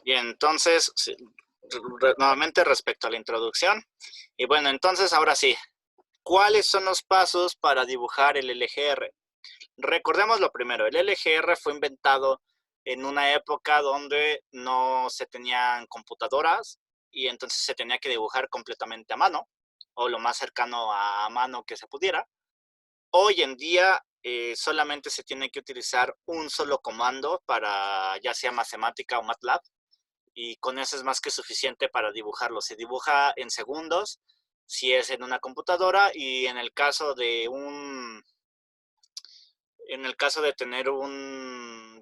Bien, entonces, sí, nuevamente respecto a la introducción. Y bueno, entonces ahora sí, ¿cuáles son los pasos para dibujar el LGR? Recordemos lo primero, el LGR fue inventado en una época donde no se tenían computadoras y entonces se tenía que dibujar completamente a mano o lo más cercano a mano que se pudiera. Hoy en día solamente se tiene que utilizar un solo comando para ya sea matemática o MATLAB y con eso es más que suficiente para dibujarlo. Se dibuja en segundos si es en una computadora y en el caso de tener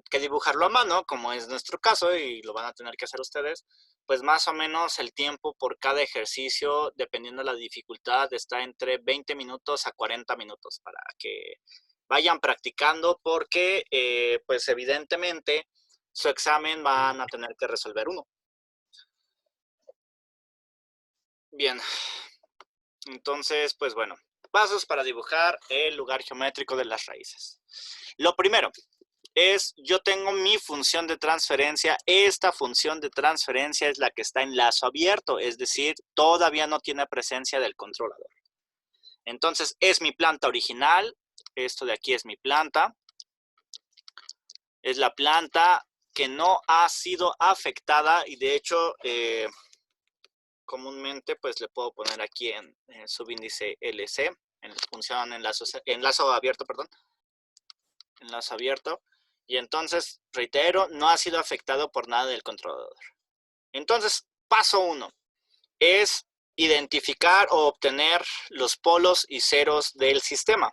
que dibujarlo a mano, como es nuestro caso y lo van a tener que hacer ustedes, pues más o menos el tiempo por cada ejercicio, dependiendo de la dificultad, está entre 20 minutos a 40 minutos para que vayan practicando porque pues evidentemente su examen van a tener que resolver uno. Bien, entonces pues bueno, pasos para dibujar el lugar geométrico de las raíces. Lo primero es, yo tengo mi función de transferencia, esta función de transferencia es la que está en lazo abierto, es decir, todavía no tiene presencia del controlador. Entonces, es mi planta original, esto de aquí es mi planta, es la planta que no ha sido afectada y de hecho, comúnmente pues le puedo poner aquí en subíndice LC, en función enlazo abierto, perdón, enlazo abierto. Y entonces, reitero, no ha sido afectado por nada del controlador. Entonces, paso 1 es identificar o obtener los polos y ceros del sistema.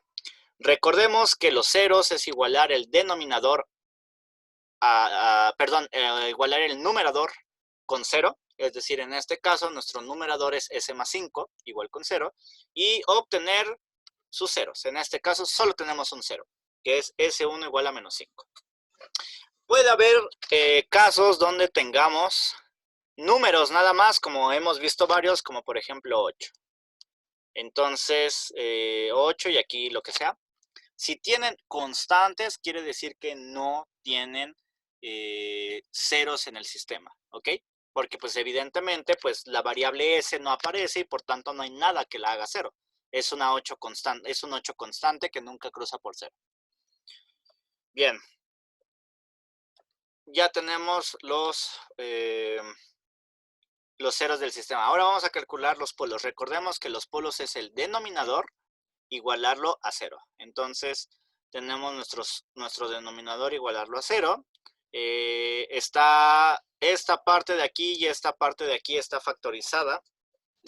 Recordemos que los ceros es igualar el denominador igualar el numerador con 0, es decir, en este caso nuestro numerador es s más 5, igual con 0, y obtener sus ceros. En este caso solo tenemos un 0, que es s1 igual a menos 5. Puede haber casos donde tengamos números nada más, como hemos visto varios, como por ejemplo 8. Entonces, 8 y aquí lo que sea. Si tienen constantes, quiere decir que no tienen ceros en el sistema, ¿ok? Porque pues evidentemente pues la variable s no aparece y por tanto no hay nada que la haga 0. Es un 8 constante que nunca cruza por 0. Bien. Ya tenemos los ceros del sistema. Ahora vamos a calcular los polos. Recordemos que los polos es el denominador, igualarlo a 0. Entonces, tenemos nuestro denominador, igualarlo a 0. Está esta parte de aquí y esta parte de aquí está factorizada.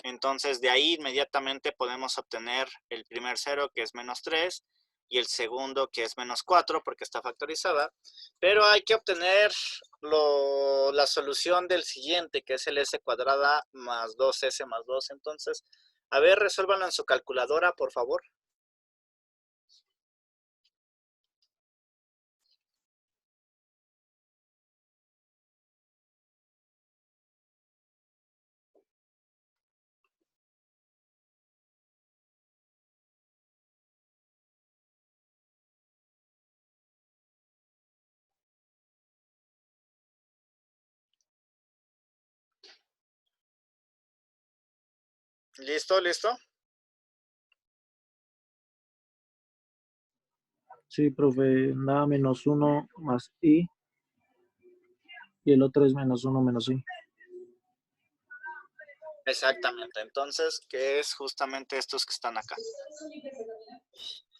Entonces, de ahí inmediatamente podemos obtener el primer 0, que es menos 3, y el segundo, que es menos 4, porque está factorizada. Pero hay que obtener la solución del siguiente, que es el s cuadrada más 2s más 2. Entonces, a ver, resuélvanlo en su calculadora, por favor. ¿Listo? ¿Listo? Sí, profe, nada menos 1 más i y el otro es menos 1 menos i. Exactamente. Entonces, ¿qué es justamente estos que están acá?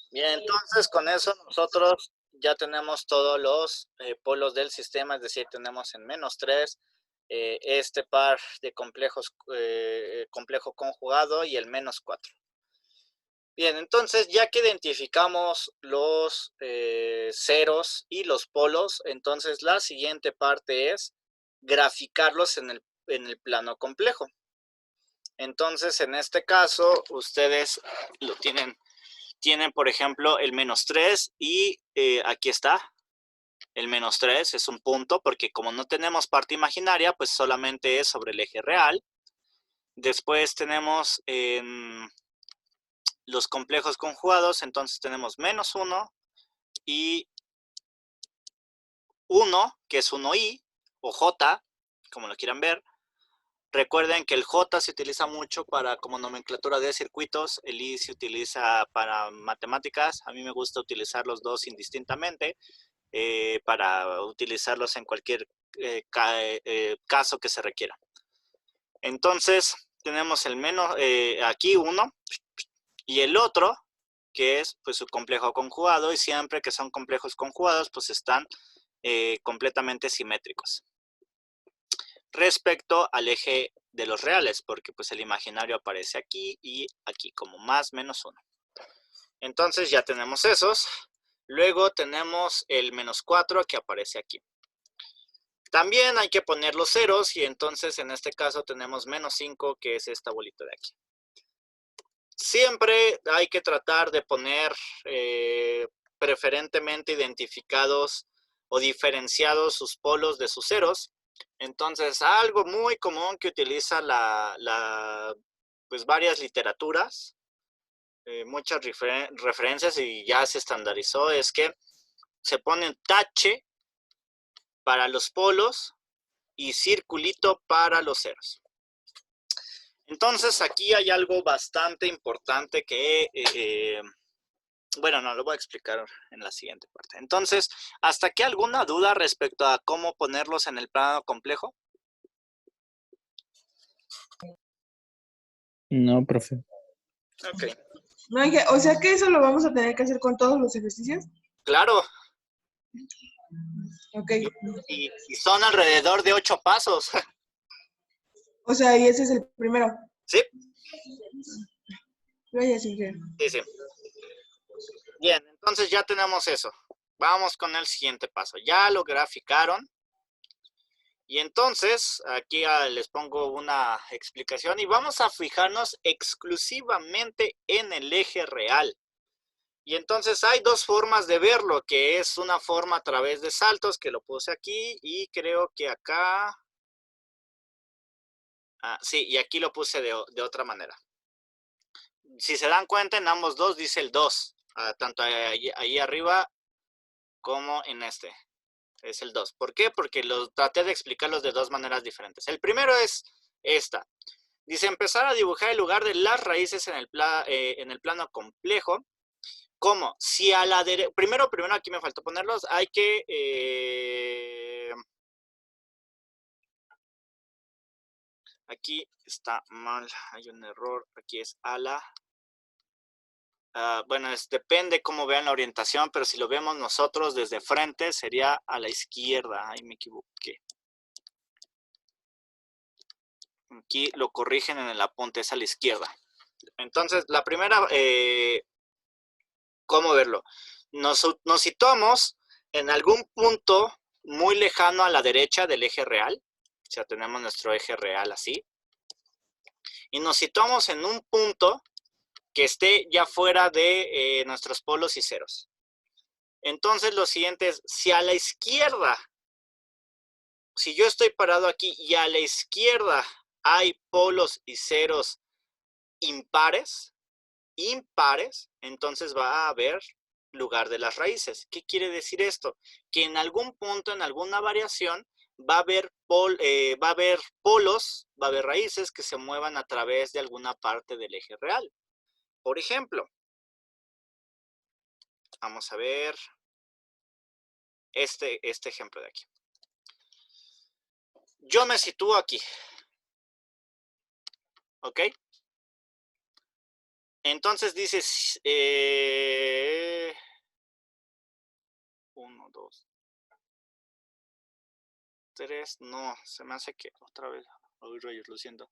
Bien, entonces con eso nosotros ya tenemos todos los polos del sistema, es decir, tenemos en menos 3 este par de complejo conjugado y el menos 4. Bien, entonces ya que identificamos los ceros y los polos, entonces la siguiente parte es graficarlos en el plano complejo. Entonces, en este caso, ustedes lo tienen, por ejemplo, el menos 3 y aquí está. El menos 3 es un punto porque como no tenemos parte imaginaria, pues solamente es sobre el eje real. Después tenemos los complejos conjugados, entonces tenemos menos 1 y 1, que es 1i o j, como lo quieran ver. Recuerden que el J se utiliza mucho para como nomenclatura de circuitos, el I se utiliza para matemáticas. A mí me gusta utilizar los dos indistintamente para utilizarlos en cualquier caso que se requiera. Entonces, tenemos el menos, aquí 1, y el otro, que es pues su complejo conjugado, y siempre que son complejos conjugados, pues están completamente simétricos. Respecto al eje de los reales, porque pues el imaginario aparece aquí y aquí como más menos 1. Entonces ya tenemos esos. Luego tenemos el menos 4 que aparece aquí. También hay que poner los ceros y entonces en este caso tenemos menos 5 que es esta bolita de aquí. Siempre hay que tratar de poner preferentemente identificados o diferenciados sus polos de sus ceros. Entonces, algo muy común que utiliza pues varias literaturas, muchas referencias y ya se estandarizó, es que se pone tache para los polos y circulito para los ceros. Entonces, aquí hay algo bastante importante que, bueno, no, lo voy a explicar en la siguiente parte. Entonces, ¿hasta aquí alguna duda respecto a cómo ponerlos en el plano complejo? No, profe. Ok. No, o sea que eso lo vamos a tener que hacer con todos los ejercicios. Claro. Ok. Y son alrededor de 8 pasos. O sea, y ese es el primero. Sí. Gracias, Ingrid. Sí, sí. Bien, entonces ya tenemos eso. Vamos con el siguiente paso. Ya lo graficaron. Y entonces, aquí les pongo una explicación y vamos a fijarnos exclusivamente en el eje real. Y entonces hay dos formas de verlo, que es una forma a través de saltos, que lo puse aquí, y creo que acá... sí, y aquí lo puse de otra manera. Si se dan cuenta, en ambos dos dice el 2, tanto ahí arriba como en este. Es el 2. ¿Por qué? Porque traté de explicarlos de dos maneras diferentes. El primero es esta. Dice, empezar a dibujar el lugar de las raíces en el plano complejo. ¿Cómo? Si a la derecha... Primero aquí me faltó ponerlos. Hay que... aquí está mal. Hay un error. Aquí es a la... bueno, depende cómo vean la orientación, pero si lo vemos nosotros desde frente sería a la izquierda. Ahí me equivoqué. Aquí lo corrigen en el apunte, es a la izquierda. Entonces, la primera, ¿cómo verlo? Nos situamos en algún punto muy lejano a la derecha del eje real. O sea, tenemos nuestro eje real así. Y nos situamos en un punto que esté ya fuera de nuestros polos y ceros. Entonces, lo siguiente es, si a la izquierda, si yo estoy parado aquí y a la izquierda hay polos y ceros impares, entonces va a haber lugar de las raíces. ¿Qué quiere decir esto? Que en algún punto, en alguna variación, va a haber polos, va a haber raíces que se muevan a través de alguna parte del eje real. Por ejemplo, vamos a ver este ejemplo de aquí. Yo me sitúo aquí. ¿Ok? Entonces dices, 1, 2, 3, no, se me hace que otra vez, ay rayos, lo siento.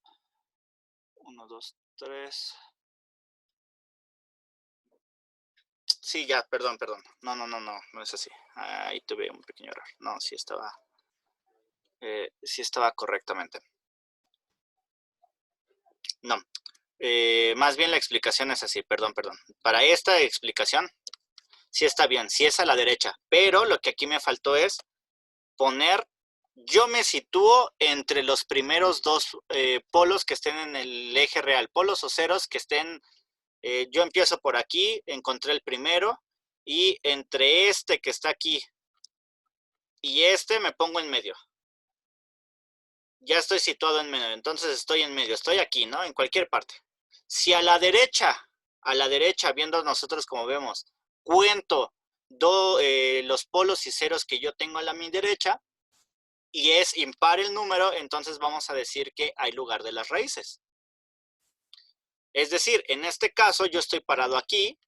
1, 2, 3. Sí, ya, perdón. No es así. Ahí tuve un pequeño error. No, sí estaba correctamente. No, más bien la explicación es así, perdón. Para esta explicación, sí está bien, sí es a la derecha, pero lo que aquí me faltó es poner, yo me sitúo entre los primeros dos polos que estén en el eje real, polos o ceros que estén, yo empiezo por aquí, encontré el primero, y entre este que está aquí y este me pongo en medio. ya estoy situado en medio, entonces estoy en medio, estoy aquí, ¿no? En cualquier parte. Si a la derecha, viendo nosotros como vemos, cuento los polos y ceros que yo tengo a mi derecha, y es impar el número, entonces vamos a decir que hay lugar de las raíces. Es decir, en este caso yo estoy parado aquí,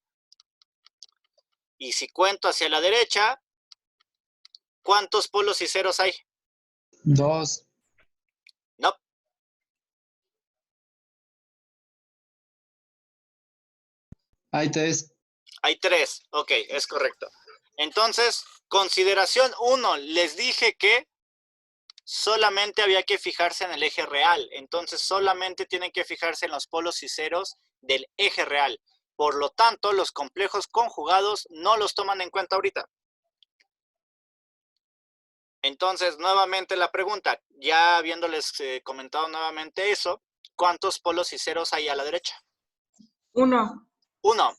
y si cuento hacia la derecha, ¿cuántos polos y ceros hay? 2. No. Hay 3. Hay 3. Ok, es correcto. Entonces, consideración 1, les dije que solamente había que fijarse en el eje real. Entonces, solamente tienen que fijarse en los polos y ceros del eje real. Por lo tanto, los complejos conjugados no los toman en cuenta ahorita. Entonces, nuevamente la pregunta, ya habiéndoles comentado nuevamente eso, ¿cuántos polos y ceros hay a la derecha? 1. 1.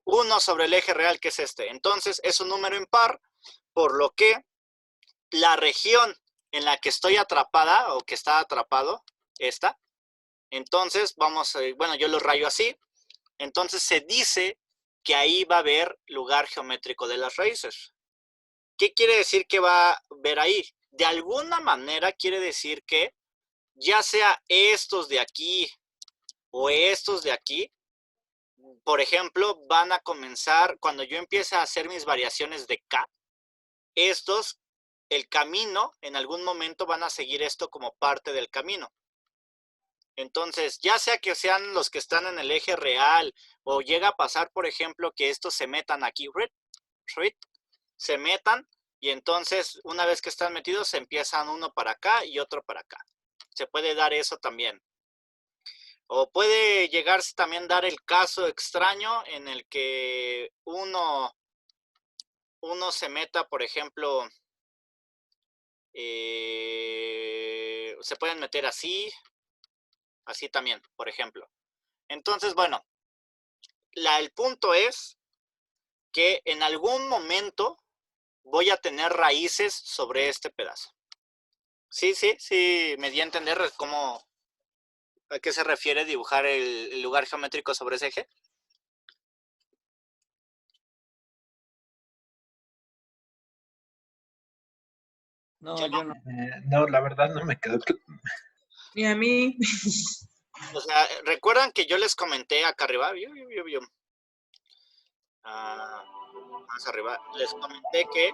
1 sobre el eje real, que es este. Entonces, es un número impar, por lo que la región en la que estoy atrapada o que está atrapado, esta, entonces vamos, bueno, yo lo rayo así, entonces se dice que ahí va a haber lugar geométrico de las raíces. ¿Qué quiere decir que va a ver ahí? De alguna manera quiere decir que ya sea estos de aquí o estos de aquí, por ejemplo, van a comenzar, cuando yo empiece a hacer mis variaciones de K, estos, el camino, en algún momento van a seguir esto como parte del camino. Entonces, ya sea que sean los que están en el eje real, o llega a pasar, por ejemplo, que estos se metan aquí, se metan, y entonces, una vez que están metidos, se empiezan uno para acá y otro para acá. Se puede dar eso también. O puede llegarse también a dar el caso extraño en el que uno se meta, por ejemplo, se pueden meter así también, por ejemplo. Entonces, bueno, el punto es que en algún momento voy a tener raíces sobre este pedazo. Sí, me di a entender cómo, a qué se refiere dibujar el lugar geométrico sobre ese eje. No, yo no. No, la verdad no me quedó. Y a mí. O sea, ¿recuerdan que yo les comenté acá arriba? Más arriba, les comenté que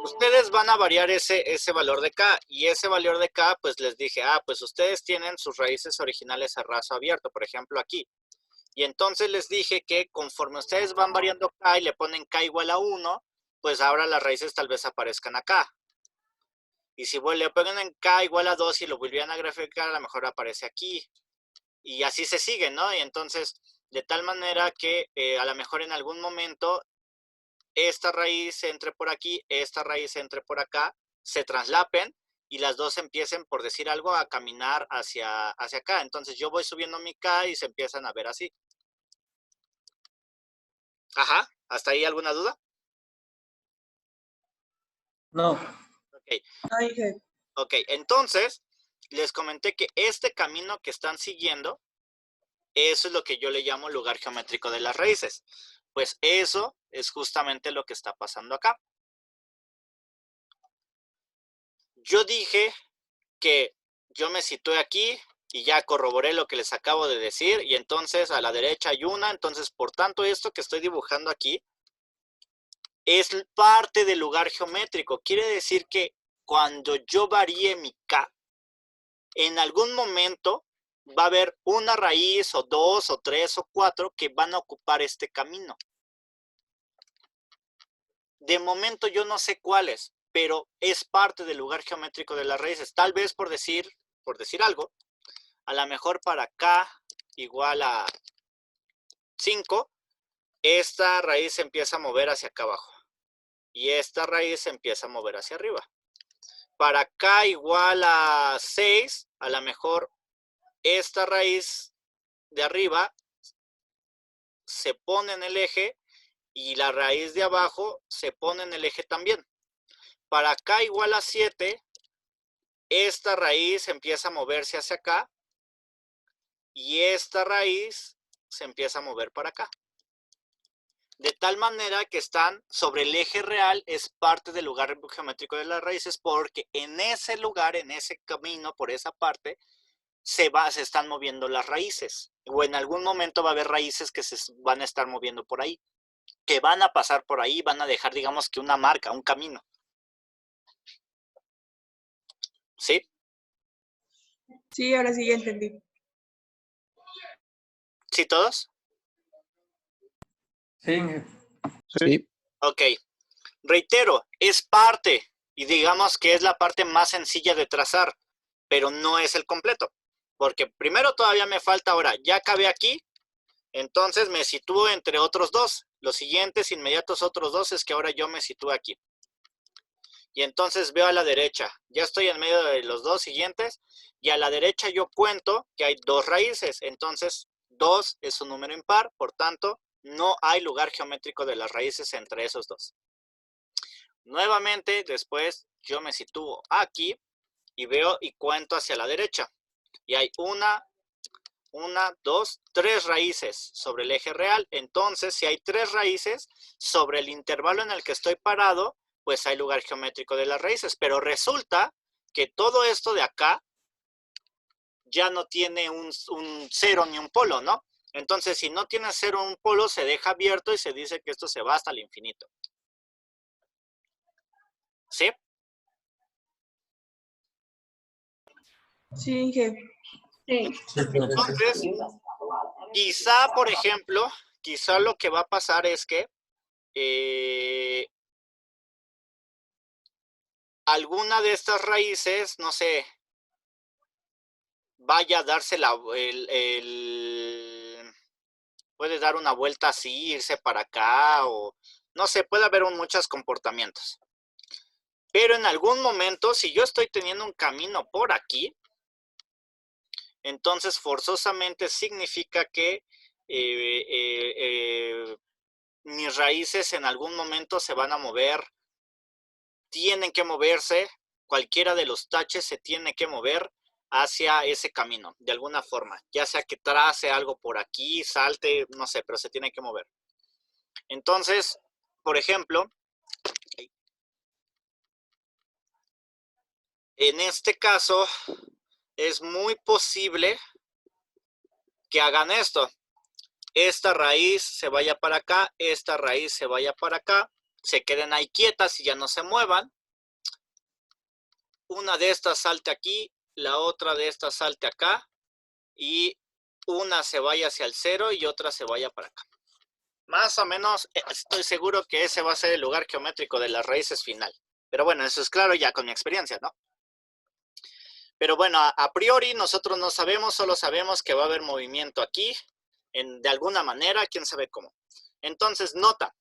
ustedes van a variar ese valor de K, y ese valor de K, pues les dije, pues ustedes tienen sus raíces originales a raso abierto, por ejemplo aquí. Y entonces les dije que conforme ustedes van variando K y le ponen K igual a 1, pues ahora las raíces tal vez aparezcan acá. Y si le ponen en K igual a 2 y lo volvieran a graficar, a lo mejor aparece aquí. Y así se sigue, ¿no? Y entonces, de tal manera que a lo mejor en algún momento esta raíz entre por aquí, esta raíz entre por acá, se traslapen y las dos empiecen, por decir algo, a caminar hacia acá. Entonces yo voy subiendo mi K y se empiezan a ver así. Ajá, ¿hasta ahí alguna duda? No. Ok. Ay, Ok, entonces les comenté que este camino que están siguiendo, eso es lo que yo le llamo lugar geométrico de las raíces. Pues eso es justamente lo que está pasando acá. Yo dije que yo me situé aquí y ya corroboré lo que les acabo de decir, y entonces a la derecha hay una, entonces por tanto esto que estoy dibujando aquí es parte del lugar geométrico. Quiere decir que cuando yo varíe mi K, en algún momento va a haber una raíz o dos o tres o cuatro que van a ocupar este camino. De momento yo no sé cuáles, pero es parte del lugar geométrico de las raíces. Tal vez por decir algo, a lo mejor para K igual a 5, esta raíz se empieza a mover hacia acá abajo y esta raíz se empieza a mover hacia arriba. Para K igual a 6, a lo mejor esta raíz de arriba se pone en el eje y la raíz de abajo se pone en el eje también. Para K igual a 7, esta raíz empieza a moverse hacia acá y esta raíz se empieza a mover para acá. De tal manera que están sobre el eje real, es parte del lugar geométrico de las raíces, porque en ese lugar, en ese camino, por esa parte, se están moviendo las raíces. O en algún momento va a haber raíces que se van a estar moviendo por ahí, que van a pasar por ahí, van a dejar, digamos que una marca, un camino. ¿Sí? Sí, ahora sí ya entendí. ¿Sí todos? Sí. Sí. Ok. Reitero, es parte, y digamos que es la parte más sencilla de trazar, pero no es el completo. Porque primero todavía me falta ahora, ya acabé aquí, entonces me sitúo entre otros dos. Los siguientes inmediatos otros dos es que ahora yo me sitúo aquí. Y entonces veo a la derecha, ya estoy en medio de los dos siguientes, y a la derecha yo cuento que hay dos raíces, entonces 2 es un número impar, por tanto, no hay lugar geométrico de las raíces entre esos dos. Nuevamente, después yo me sitúo aquí y veo y cuento hacia la derecha. Y hay una, dos, tres raíces sobre el eje real. Entonces, si hay tres raíces, sobre el intervalo en el que estoy parado, pues hay lugar geométrico de las raíces. Pero resulta que todo esto de acá ya no tiene un cero ni un polo, ¿no? Entonces, si no tiene cero o un polo, se deja abierto y se dice que esto se va hasta el infinito. ¿Sí? Sí, Inge. Sí. Entonces, quizá, por ejemplo, quizá lo que va a pasar es que alguna de estas raíces, no sé, vaya a darse puede dar una vuelta así, irse para acá, o no sé, puede haber muchos comportamientos. Pero en algún momento, si yo estoy teniendo un camino por aquí, entonces forzosamente significa que mis raíces en algún momento se van a mover, tienen que moverse, cualquiera de los taches se tiene que mover hacia ese camino, de alguna forma, ya sea que trace algo por aquí, salte, no sé, pero se tiene que mover. Entonces, por ejemplo, en este caso, es muy posible que hagan esto. Esta raíz se vaya para acá, esta raíz se vaya para acá, se queden ahí quietas y ya no se muevan. Una de estas salte aquí, la otra de estas salte acá, y una se vaya hacia el cero y otra se vaya para acá. Más o menos estoy seguro que ese va a ser el lugar geométrico de las raíces final. Pero bueno, eso es claro ya con mi experiencia, ¿no? Pero bueno, a priori nosotros no sabemos, solo sabemos que va a haber movimiento aquí, de alguna manera, quién sabe cómo. Entonces, nota,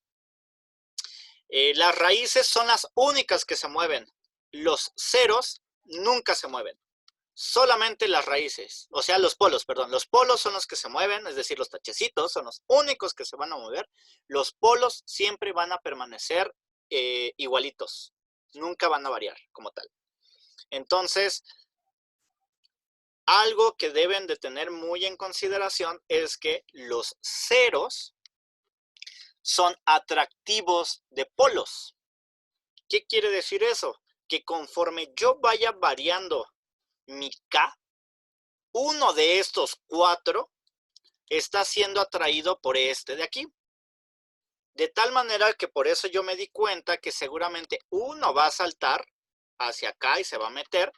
las raíces son las únicas que se mueven. Los ceros nunca se mueven. Solamente las raíces, o sea, los polos, perdón. Los polos son los que se mueven, es decir, los tachecitos son los únicos que se van a mover. Los polos siempre van a permanecer igualitos. Nunca van a variar como tal. Entonces, algo que deben de tener muy en consideración es que los ceros son atractivos de polos. ¿Qué quiere decir eso? Que conforme yo vaya variando mi K, uno de estos cuatro está siendo atraído por este de aquí. De tal manera que por eso yo me di cuenta que seguramente uno va a saltar hacia acá y se va a meter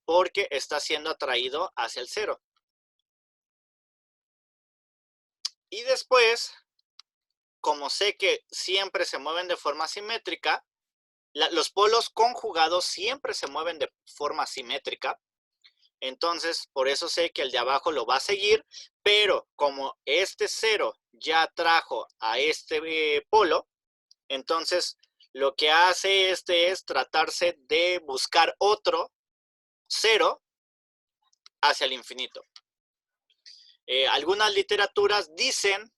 porque está siendo atraído hacia el cero. Y después, como sé que siempre se mueven de forma simétrica, los polos conjugados siempre se mueven de forma simétrica. Entonces, por eso sé que el de abajo lo va a seguir, pero como este cero ya atrajo a este polo, entonces lo que hace este es tratarse de buscar otro cero hacia el infinito. Algunas literaturas dicen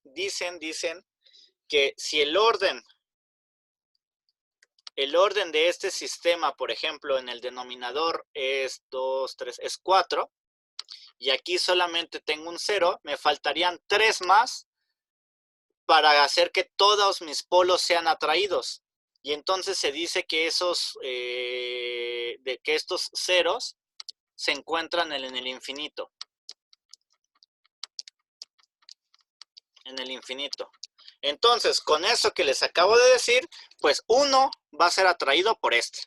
que si el orden el orden de este sistema, por ejemplo, en el denominador es 2, 3, es 4, y aquí solamente tengo un 0, me faltarían 3 más para hacer que todos mis polos sean atraídos. Y entonces se dice que estos ceros se encuentran en el infinito. En el infinito. Entonces, con eso que les acabo de decir, pues uno va a ser atraído por este.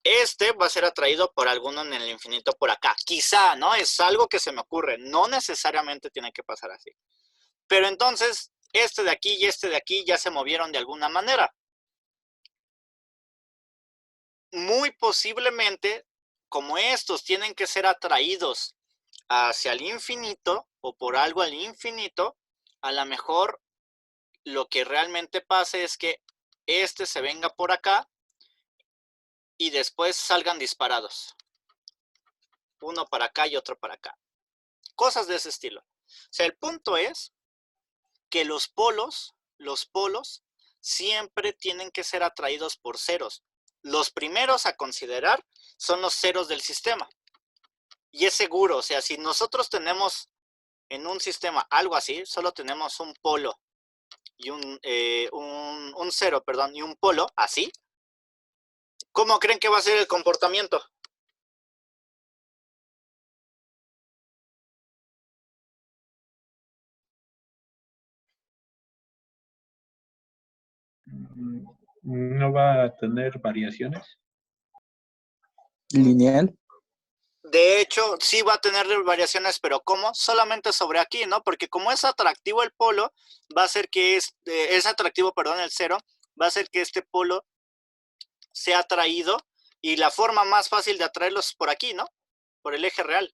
Este va a ser atraído por alguno en el infinito por acá. Quizá, ¿no? Es algo que se me ocurre. No necesariamente tiene que pasar así. Pero entonces, este de aquí y este de aquí ya se movieron de alguna manera. Muy posiblemente, como estos tienen que ser atraídos hacia el infinito o por algo al infinito, a lo mejor lo que realmente pase es que este se venga por acá y después salgan disparados. Uno para acá y otro para acá. Cosas de ese estilo. O sea, el punto es que los polos siempre tienen que ser atraídos por ceros. Los primeros a considerar son los ceros del sistema. Y es seguro, o sea, si nosotros tenemos en un sistema algo así, solo tenemos un polo y un cero, perdón, y un polo así, ¿cómo creen que va a ser el comportamiento? ¿No va a tener variaciones? Lineal. De hecho, sí va a tener variaciones, pero ¿cómo? Solamente sobre aquí, ¿no? Porque como es atractivo el polo, va a hacer que es atractivo, perdón, el cero, va a hacer que este polo sea atraído, y la forma más fácil de atraerlos es por aquí, ¿no? Por el eje real.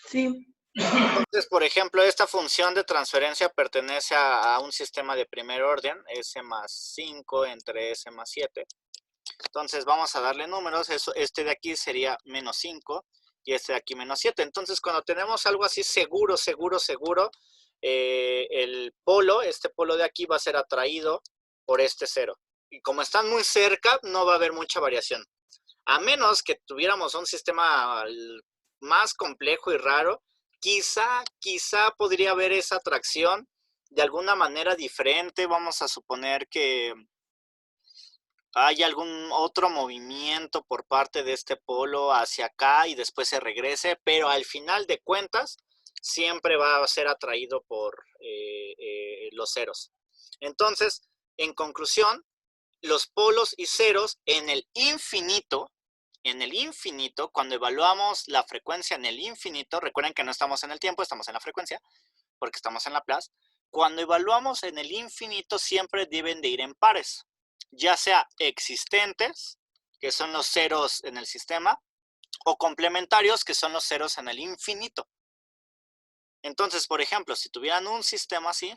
Sí. Entonces, por ejemplo, esta función de transferencia pertenece a un sistema de primer orden, S más 5 entre S más 7. Entonces vamos a darle números. Este de aquí sería menos 5 y este de aquí menos 7. Entonces cuando tenemos algo así seguro, este polo de aquí va a ser atraído por este 0. Y como están muy cerca, no va a haber mucha variación. A menos que tuviéramos un sistema más complejo y raro, quizá podría haber esa atracción de alguna manera diferente. Vamos a suponer que hay algún otro movimiento por parte de este polo hacia acá y después se regrese, pero al final de cuentas siempre va a ser atraído por los ceros. Entonces, en conclusión, los polos y ceros en el infinito, cuando evaluamos la frecuencia en el infinito, recuerden que no estamos en el tiempo, estamos en la frecuencia, porque estamos en Laplace. Cuando evaluamos en el infinito siempre deben de ir en pares, ya sea existentes, que son los ceros en el sistema, o complementarios, que son los ceros en el infinito. Entonces, por ejemplo, si tuvieran un sistema así,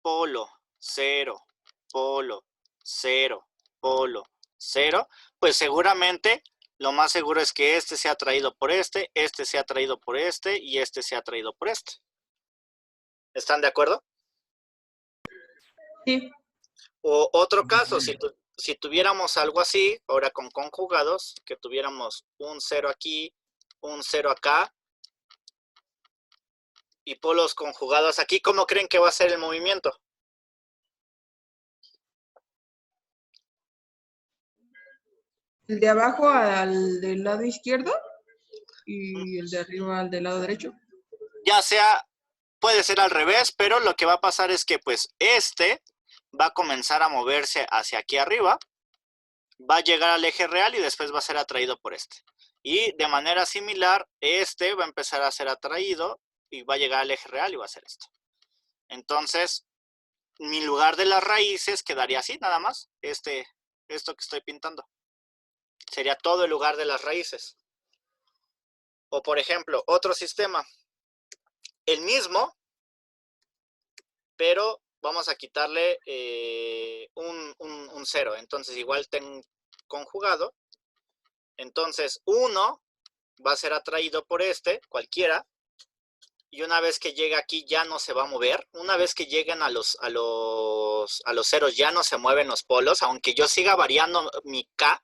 polo, 0, polo, 0, polo, 0, pues seguramente lo más seguro es que este sea atraído por este sea atraído por este y este sea atraído por este. ¿Están de acuerdo? Sí. O otro caso, si tuviéramos algo así, ahora con conjugados, que tuviéramos un 0 aquí, un 0 acá, y polos conjugados aquí, ¿cómo creen que va a ser el movimiento? El de abajo al del lado izquierdo y el de arriba al del lado derecho. Ya sea, puede ser al revés, pero lo que va a pasar es que pues este va a comenzar a moverse hacia aquí arriba, va a llegar al eje real y después va a ser atraído por este. Y de manera similar, este va a empezar a ser atraído y va a llegar al eje real y va a ser esto. Entonces, mi lugar de las raíces quedaría así, nada más. Esto que estoy pintando. Sería todo el lugar de las raíces. O por ejemplo, otro sistema. El mismo, pero vamos a quitarle un 0. Entonces igual tengo conjugado. Entonces 1 va a ser atraído por este, cualquiera. y una vez que llega aquí ya no se va a mover. Una vez que lleguen a los ceros ya no se mueven los polos, aunque yo siga variando mi K.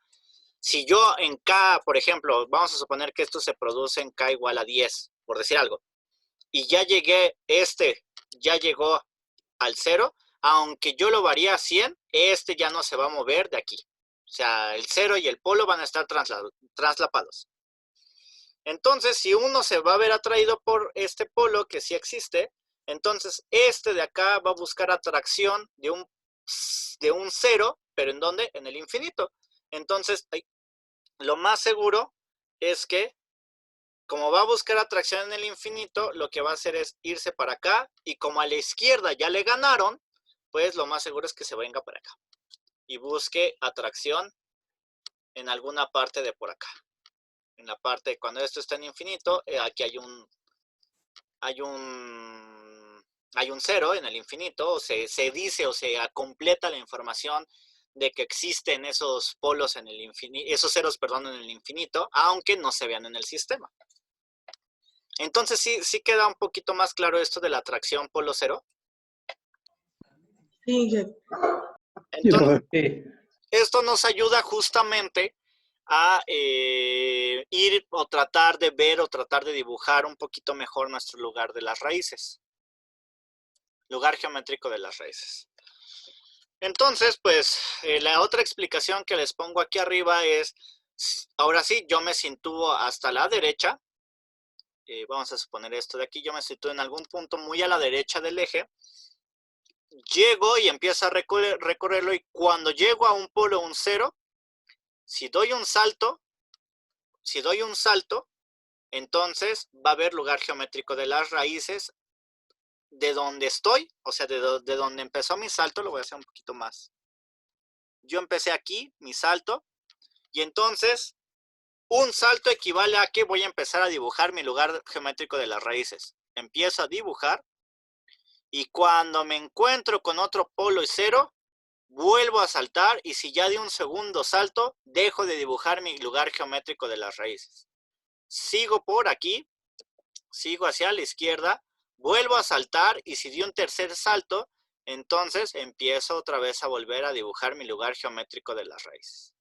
Si yo en K, por ejemplo, vamos a suponer que esto se produce en K igual a 10, por decir algo, y ya llegué, ya llegó al 0, aunque yo lo varíe a 100, ya no se va a mover de aquí. O sea, el 0 y el polo van a estar traslapados. Entonces, si uno se va a ver atraído por este polo, que sí existe, entonces de acá va a buscar atracción de un 0, pero ¿en dónde? En el infinito. Entonces, lo más seguro es que, como va a buscar atracción en el infinito, lo que va a hacer es irse para acá, y como a la izquierda ya le ganaron, pues lo más seguro es que se venga para acá y busque atracción en alguna parte de por acá. En la parte, cuando esto está en infinito, aquí hay un 0 en el infinito, o se dice o se completa la información de que existen esos polos en el infinito, esos ceros, perdón, en el infinito, aunque no se vean en el sistema. Entonces sí queda un poquito más claro esto de la atracción polo cero. Sí, jefe. Entonces, Sí. esto nos ayuda justamente a ir o tratar de ver o tratar de dibujar un poquito mejor nuestro lugar de las raíces. Lugar geométrico de las raíces. Entonces, pues, la otra explicación que les pongo aquí arriba es, ahora sí, yo me sitúo hasta la derecha. Vamos a suponer esto de aquí, yo me sitúo en algún punto muy a la derecha del eje. Llego y empiezo a recorrerlo, y cuando llego a un polo, un 0, si doy un salto, entonces va a haber lugar geométrico de las raíces de donde estoy, o sea, de donde empezó mi salto. Lo voy a hacer un poquito más. Yo empecé aquí, mi salto, y entonces un salto equivale a que voy a empezar a dibujar mi lugar geométrico de las raíces. Empiezo a dibujar, y cuando me encuentro con otro polo y 0, vuelvo a saltar, y si ya di un segundo salto, dejo de dibujar mi lugar geométrico de las raíces. Sigo por aquí, sigo hacia la izquierda, vuelvo a saltar, y si di un tercer salto, entonces empiezo otra vez a volver a dibujar mi lugar geométrico de las raíces.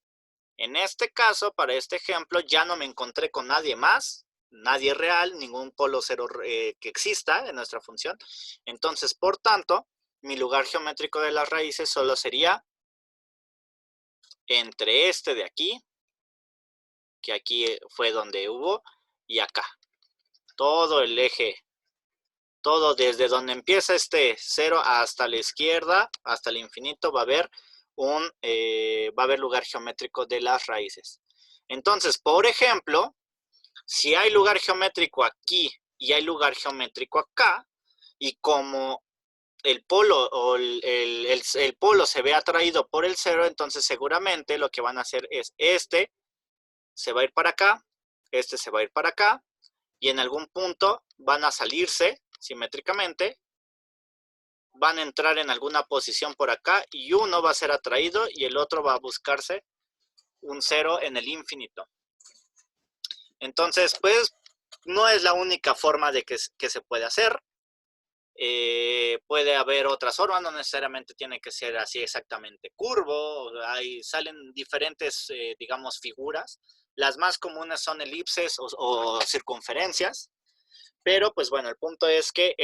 En este caso, para este ejemplo, ya no me encontré con nadie más, nadie real, ningún polo cero que exista en nuestra función. Entonces, por tanto, mi lugar geométrico de las raíces solo sería entre de aquí, que aquí fue donde hubo, y acá. Todo el eje, todo desde donde empieza 0 hasta la izquierda, hasta el infinito, va a haber lugar geométrico de las raíces. Entonces, por ejemplo, si hay lugar geométrico aquí y hay lugar geométrico acá, y como el polo o el polo se ve atraído por el 0, entonces seguramente lo que van a hacer es se va a ir para acá, se va a ir para acá, y en algún punto van a salirse simétricamente, van a entrar en alguna posición por acá, y uno va a ser atraído y el otro va a buscarse un 0 en el infinito. Entonces, pues, no es la única forma de que se puede hacer. Puede haber otras formas, no necesariamente tiene que ser así exactamente curvo. Salen diferentes, digamos, figuras. Las más comunes son elipses o circunferencias. Pero, pues bueno, el punto es que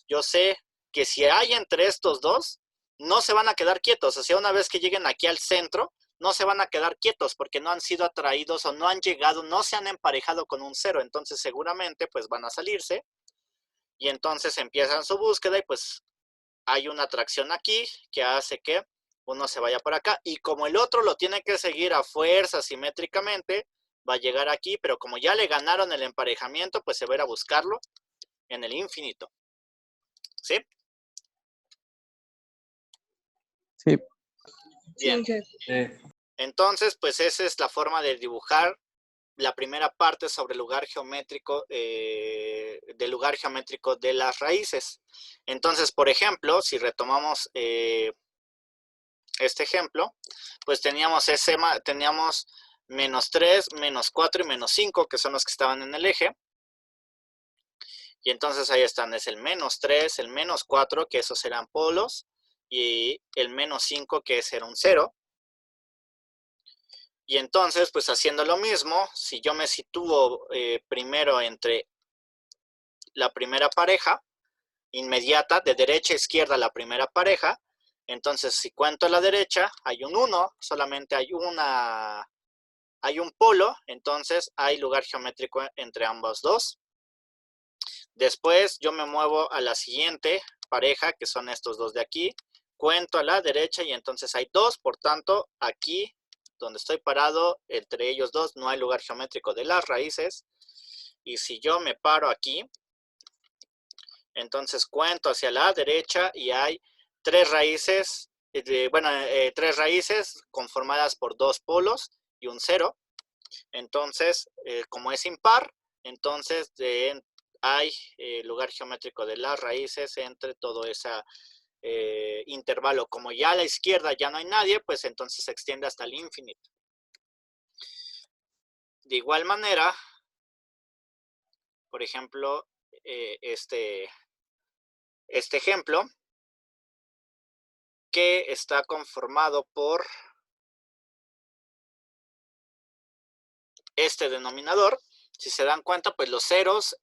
yo sé que si hay entre estos dos, no se van a quedar quietos. O sea, una vez que lleguen aquí al centro, no se van a quedar quietos porque no han sido atraídos o no han llegado, no se han emparejado con un 0. Entonces, seguramente, pues van a salirse. Y entonces empiezan su búsqueda, y pues hay una atracción aquí que hace que uno se vaya para acá. Y como el otro lo tiene que seguir a fuerza simétricamente, va a llegar aquí, pero como ya le ganaron el emparejamiento, pues se va a ir a buscarlo en el infinito. ¿Sí? Sí. Bien. Sí, jefe. Entonces, pues esa es la forma de dibujar la primera parte sobre el lugar geométrico, del lugar geométrico de las raíces. Entonces, por ejemplo, si retomamos este ejemplo, pues teníamos -3, -4 y -5, que son los que estaban en el eje. Y entonces ahí están, es el -3, el -4, que esos serán polos, y el -5, que será un 0. Y entonces, pues haciendo lo mismo, si yo me sitúo primero entre la primera pareja, inmediata, de derecha a izquierda la primera pareja, entonces si cuento a la derecha, hay un 1, solamente hay un polo, entonces hay lugar geométrico entre ambos dos. Después yo me muevo a la siguiente pareja, que son estos dos de aquí, cuento a la derecha y entonces hay 2, por tanto, aquí donde estoy parado, entre ellos dos, no hay lugar geométrico de las raíces. Y si yo me paro aquí, entonces cuento hacia la derecha y hay 3 raíces, 3 raíces conformadas por 2 polos y un 0. Entonces, como es impar, entonces hay lugar geométrico de las raíces entre todo ese intervalo. Como ya a la izquierda ya no hay nadie, pues entonces se extiende hasta el infinito. De igual manera, por ejemplo, este ejemplo, que está conformado por este denominador. Si se dan cuenta, pues los ceros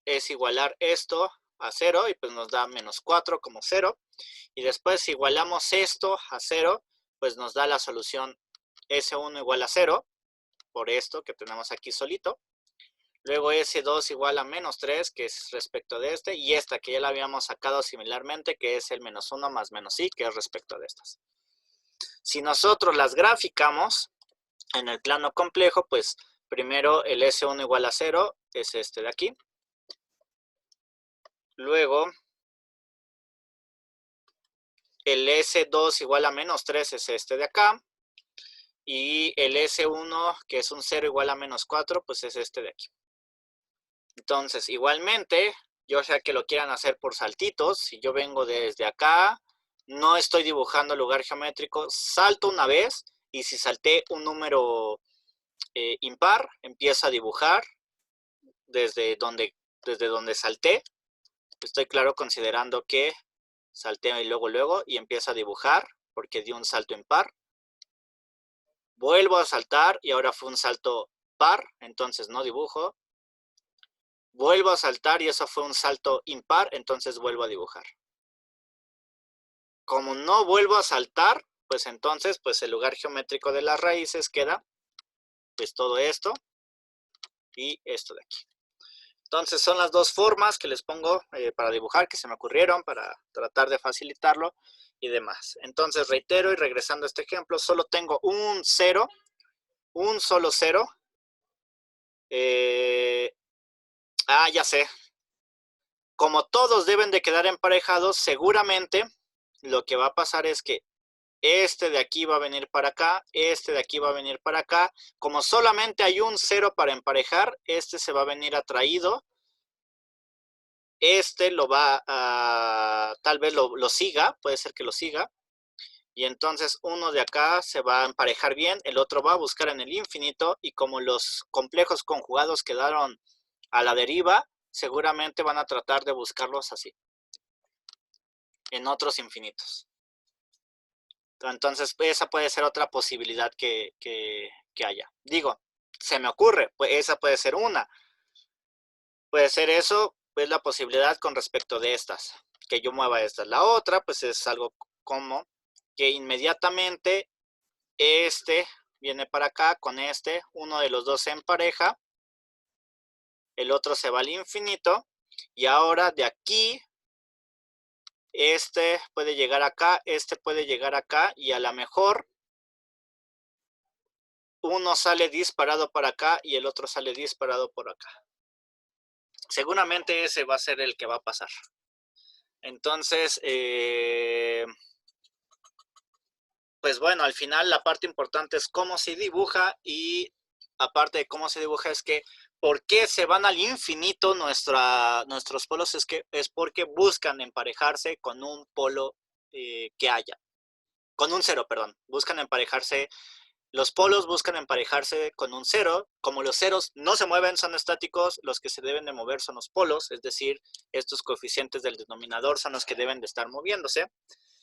es igualar esto a 0 y pues nos da -4 como 0. Y después si igualamos esto a 0, pues nos da la solución S1 igual a 0, por esto que tenemos aquí solito. Luego S2 igual a -3, que es respecto de este, y esta que ya la habíamos sacado similarmente, que es el -1 más -i, que es respecto de estas. Si nosotros las graficamos en el plano complejo, pues primero el S1 igual a 0 es este de aquí. Luego el S2 igual a -3 es este de acá. Y el S1, que es un 0 igual a -4, pues es este de aquí. Entonces, igualmente, yo sea que lo quieran hacer por saltitos, si yo vengo desde acá, no estoy dibujando lugar geométrico, salto una vez, y si salté un número impar, empiezo a dibujar desde donde salté. Estoy claro considerando que salté y luego, y empiezo a dibujar, porque di un salto impar. Vuelvo a saltar, y ahora fue un salto par, entonces no dibujo. Vuelvo a saltar y eso fue un salto impar, entonces vuelvo a dibujar. Como no vuelvo a saltar, pues entonces pues el lugar geométrico de las raíces queda pues todo esto y esto de aquí. Entonces son las dos formas que les pongo para dibujar, que se me ocurrieron para tratar de facilitarlo y demás. Entonces reitero y regresando a este ejemplo, solo tengo un 0, un solo 0. Ya sé. Como todos deben de quedar emparejados, seguramente lo que va a pasar es que este de aquí va a venir para acá, este de aquí va a venir para acá. Como solamente hay un 0 para emparejar, este se va a venir atraído. Este lo va a, tal vez lo siga, puede ser que lo siga. Y entonces uno de acá se va a emparejar bien, el otro va a buscar en el infinito. Y como los complejos conjugados quedaron a la deriva, seguramente van a tratar de buscarlos así, en otros infinitos. Entonces, esa puede ser otra posibilidad que haya. Digo, se me ocurre, pues esa puede ser una. Puede ser eso, pues la posibilidad con respecto de estas, que yo mueva estas. La otra, pues es algo como que inmediatamente este viene para acá con este, uno de los dos se empareja, el otro se va al infinito, y ahora de aquí, este puede llegar acá, este puede llegar acá, y a lo mejor uno sale disparado para acá y el otro sale disparado por acá. Seguramente ese va a ser el que va a pasar. Entonces, pues bueno, al final la parte importante es cómo se dibuja, y aparte de cómo se dibuja es que por qué se van al infinito nuestros polos, es porque buscan emparejarse con un polo que haya. Con un 0, perdón. Buscan emparejarse Los polos buscan emparejarse con un 0. Como los ceros no se mueven, son estáticos, los que se deben de mover son los polos, es decir, estos coeficientes del denominador son los que deben de estar moviéndose.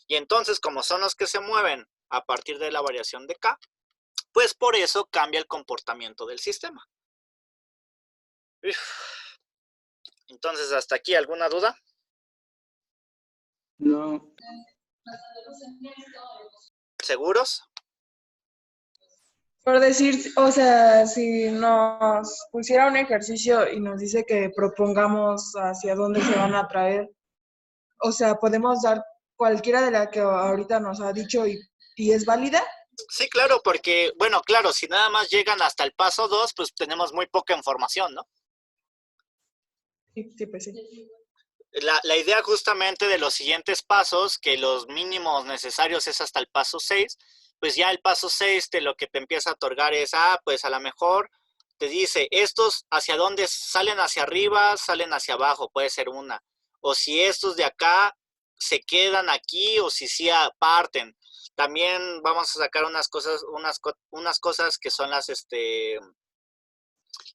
Y entonces, como son los que se mueven a partir de la variación de k, pues por eso cambia el comportamiento del sistema. Uf. Entonces, hasta aquí, ¿alguna duda? No. ¿Seguros? Por decir, o sea, si nos pusiera un ejercicio y nos dice que propongamos hacia dónde se van a traer, o sea, podemos dar cualquiera de la que ahorita nos ha dicho y es válida. Sí, claro, porque, bueno, claro, si nada más llegan hasta el paso 2, pues tenemos muy poca información, ¿no? Sí, pues sí. La idea justamente de los siguientes pasos, que los mínimos necesarios es hasta el paso 6, pues ya el paso 6 de lo que te empieza a otorgar es, pues a lo mejor te dice, estos hacia dónde salen, hacia arriba, salen hacia abajo, puede ser una. O si estos de acá se quedan aquí o si sí parten. También vamos a sacar unas cosas que son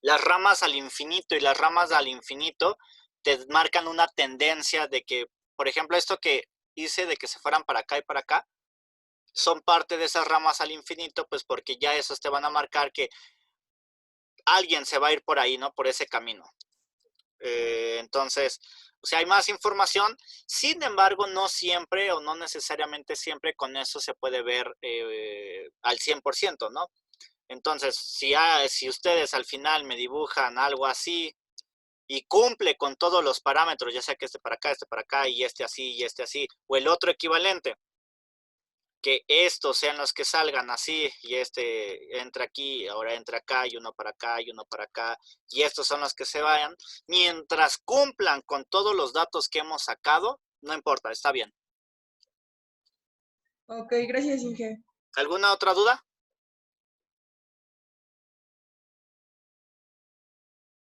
las ramas al infinito, y las ramas al infinito te marcan una tendencia de que, por ejemplo, esto que hice de que se fueran para acá y para acá, son parte de esas ramas al infinito, pues porque ya esos te van a marcar que alguien se va a ir por ahí, ¿no? Por ese camino. Entonces, o sea, hay más información. Sin embargo, no siempre o no necesariamente siempre con eso se puede ver al 100%, ¿no? Entonces, si ustedes al final me dibujan algo así y cumple con todos los parámetros, ya sea que este para acá y este así, o el otro equivalente, que estos sean los que salgan así, y este entra aquí, ahora entra acá, y uno para acá, y uno para acá, y estos son los que se vayan, mientras cumplan con todos los datos que hemos sacado, no importa, está bien. Ok, gracias, Inge. ¿Alguna otra duda?